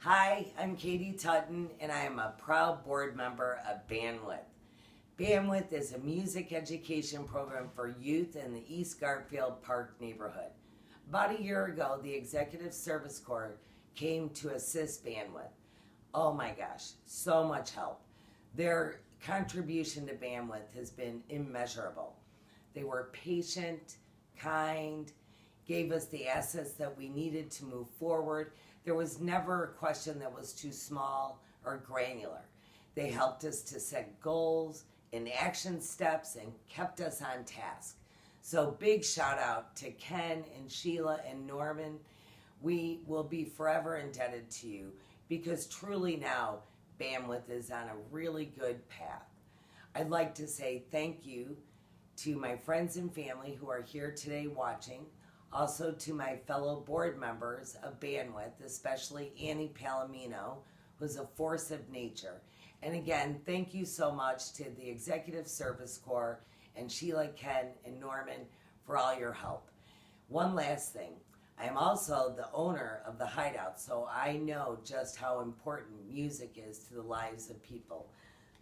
Hi, I'm Katie Tuten, and I am a proud board member of Bandwidth. Bandwidth is a music education program for youth in the East Garfield Park neighborhood. About a year ago, the Executive Service Corps came to assist Bandwidth. Oh my gosh, so much help. Their contribution to Bandwidth has been immeasurable. They were patient, kind, gave us the assets that we needed to move forward. There was never a question that was too small or granular. They helped us to set goals and action steps and kept us on task. So big shout out to Ken and Sheila and Norman. We will be forever indebted to you because truly now Bandwidth is on a really good path. I'd like to say thank you to my friends and family who are here today watching. Also to my fellow board members of Bandwidth, especially Annie Palomino, who's a force of nature. And again, thank you so much to the Executive Service Corps and Sheila, Ken, and Norman for all your help. One last thing. I am also the owner of the Hideout, so I know just how important music is to the lives of people.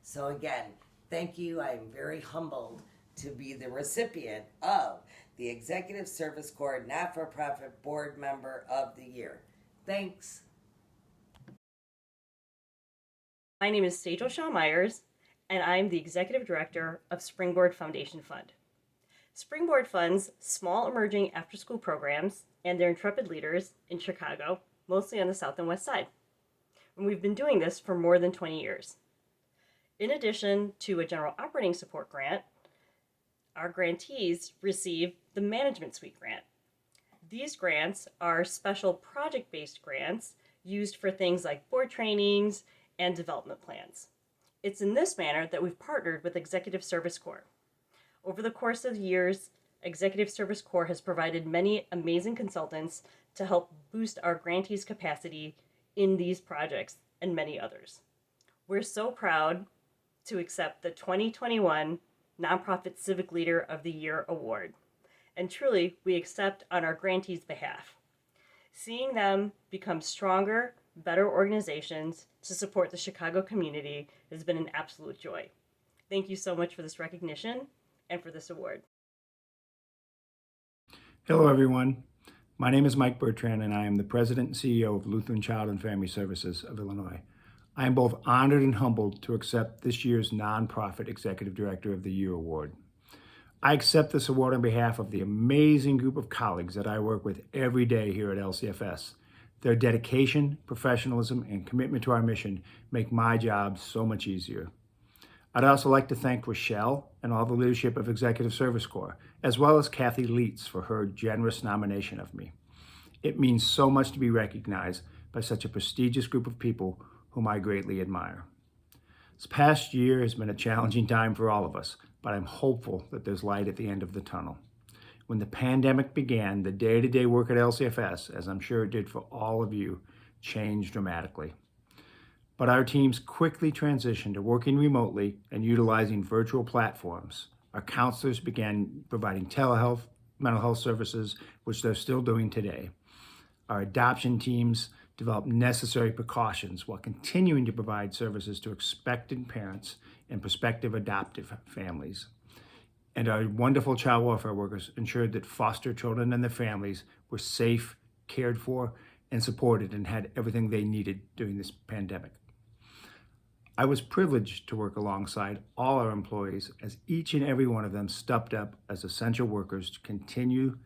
So again, thank you. I am very humbled to be the recipient of the Executive Service Corps Not-for-Profit Board Member of the Year. Thanks. My name is Sejal Shah-Myers, and I'm the Executive Director of Springboard Foundation Fund. Springboard funds small emerging after-school programs and their intrepid leaders in Chicago, mostly on the South and West Side. And we've been doing this for more than 20 years. In addition to a general operating support grant, our grantees receive the Management Suite grant. These grants are special project-based grants used for things like board trainings and development plans. It's in this manner that we've partnered with Executive Service Corps. Over the course of years, Executive Service Corps has provided many amazing consultants to help boost our grantees' capacity in these projects and many others. We're so proud to accept the 2021 Nonprofit Civic Leader of the Year Award. And truly, we accept on our grantees' behalf. Seeing them become stronger, better organizations to support the Chicago community has been an absolute joy. Thank you so much for this recognition and for this award. Hello, everyone. My name is Mike Bertrand, and I am the President and CEO of Lutheran Child and Family Services of Illinois. I am both honored and humbled to accept this year's Nonprofit Executive Director of the Year Award. I accept this award on behalf of the amazing group of colleagues that I work with every day here at LCFS. Their dedication, professionalism, and commitment to our mission make my job so much easier. I'd also like to thank Rochelle and all the leadership of Executive Service Corps, as well as Kathy Leitz for her generous nomination of me. It means so much to be recognized by such a prestigious group of people whom I greatly admire. This past year has been a challenging time for all of us, but I'm hopeful that there's light at the end of the tunnel. When the pandemic began, the day-to-day work at LCFS, as I'm sure it did for all of you, changed dramatically. But our teams quickly transitioned to working remotely and utilizing virtual platforms. Our counselors began providing telehealth, mental health services, which they're still doing today. Our adoption teams developed necessary precautions while continuing to provide services to expectant parents and prospective adoptive families. And our wonderful child welfare workers ensured that foster children and their families were safe, cared for, and supported and had everything they needed during this pandemic. I was privileged to work alongside all our employees as each and every one of them stepped up as essential workers to continue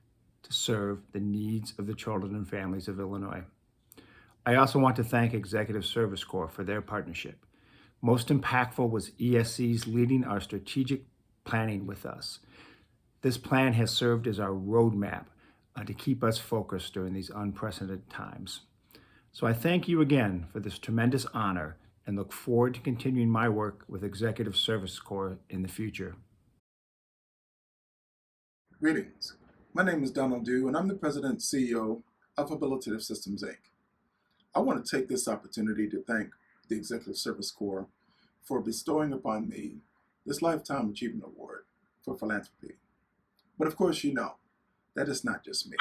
to serve the needs of the children and families of Illinois. I also want to thank Executive Service Corps for their partnership. Most impactful was ESC's leading our strategic planning with us. This plan has served as our roadmap to keep us focused during these unprecedented times. So I thank you again for this tremendous honor and look forward to continuing my work with Executive Service Corps in the future. Greetings. My name is Donna, and I'm the President and CEO of Habilitative Systems, Inc. I want to take this opportunity to thank the Executive Service Corps for bestowing upon me this Lifetime Achievement Award for philanthropy. But of course, you know, that is not just me.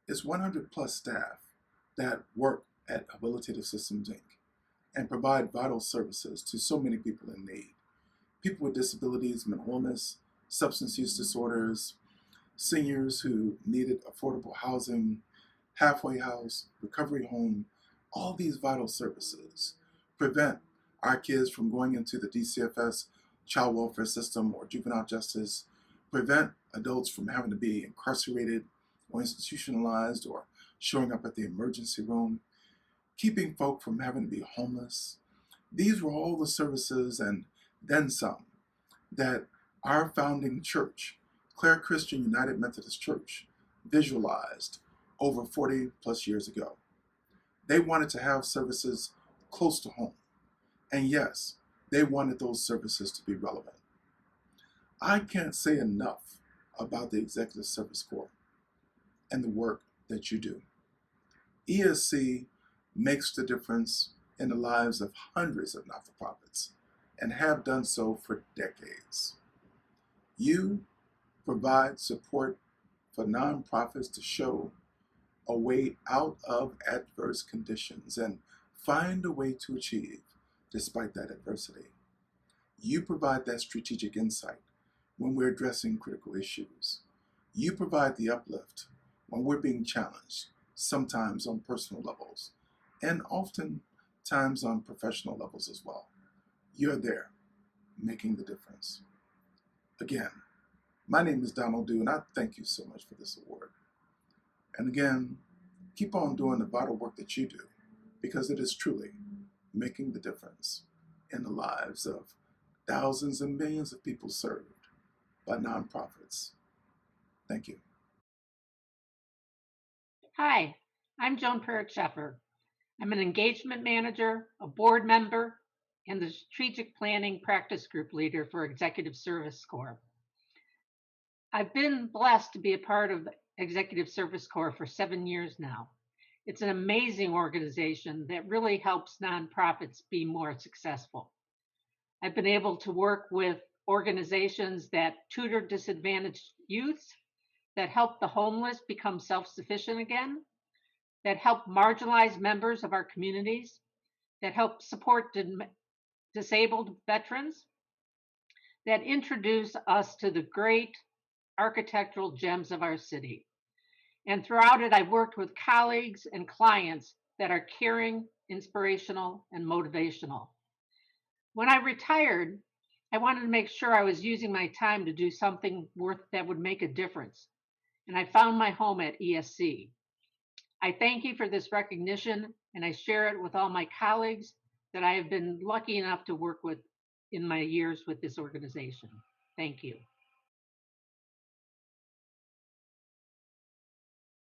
It's 100 plus staff that work at Habilitative Systems Inc. and provide vital services to so many people in need. People with disabilities, mental illness, substance use disorders, seniors who needed affordable housing, halfway house, recovery home, all these vital services prevent our kids from going into the DCFS child welfare system or juvenile justice, prevent adults from having to be incarcerated or institutionalized or showing up at the emergency room, keeping folk from having to be homeless. These were all the services and then some that our founding church, Clare Christian United Methodist Church, visualized over 40 plus years ago. They wanted to have services close to home. And yes, they wanted those services to be relevant. I can't say enough about the Executive Service Corps and the work that you do. ESC makes the difference in the lives of hundreds of not-for-profits and have done so for decades. You provide support for nonprofits to show a way out of adverse conditions and find a way to achieve despite that adversity. You provide that strategic insight when we're addressing critical issues. You provide the uplift when we're being challenged, sometimes on personal levels, and oftentimes on professional levels as well. You're there, making the difference. Again, my name is Donald Dew, and I thank you so much for this award. And again, keep on doing the vital work that you do, because it is truly making the difference in the lives of thousands and millions of people served by nonprofits. Thank you. Hi, I'm Joan Parrott-Sheffer. I'm an engagement manager, a board member, and the strategic planning practice group leader for Executive Service Corps. I've been blessed to be a part of Executive Service Corps for 7 years now. It's an amazing organization that really helps nonprofits be more successful. I've been able to work with organizations that tutor disadvantaged youth, that help the homeless become self-sufficient again, that help marginalized members of our communities, that help support disabled veterans, that introduce us to the great architectural gems of our city. And throughout it, I've worked with colleagues and clients that are caring, inspirational, and motivational. When I retired, I wanted to make sure I was using my time to do something that would make a difference. And I found my home at ESC. I thank you for this recognition, and I share it with all my colleagues that I have been lucky enough to work with in my years with this organization. Thank you.